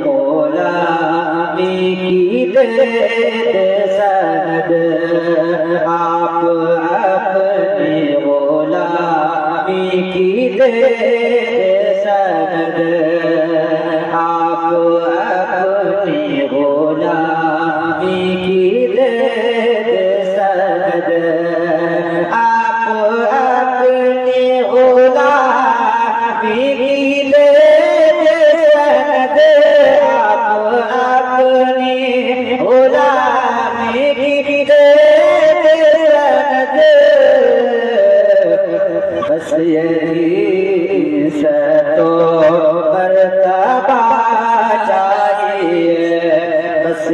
गुलामी की दे सनद आप अपनी गुलामी की दे सनद आप अपनी गुलामी की दे सनद आप अपनी गुलामी की दे सनद आप अपनी गुलामी की दे सनद बस यही तो मर्तबा चाहिए बस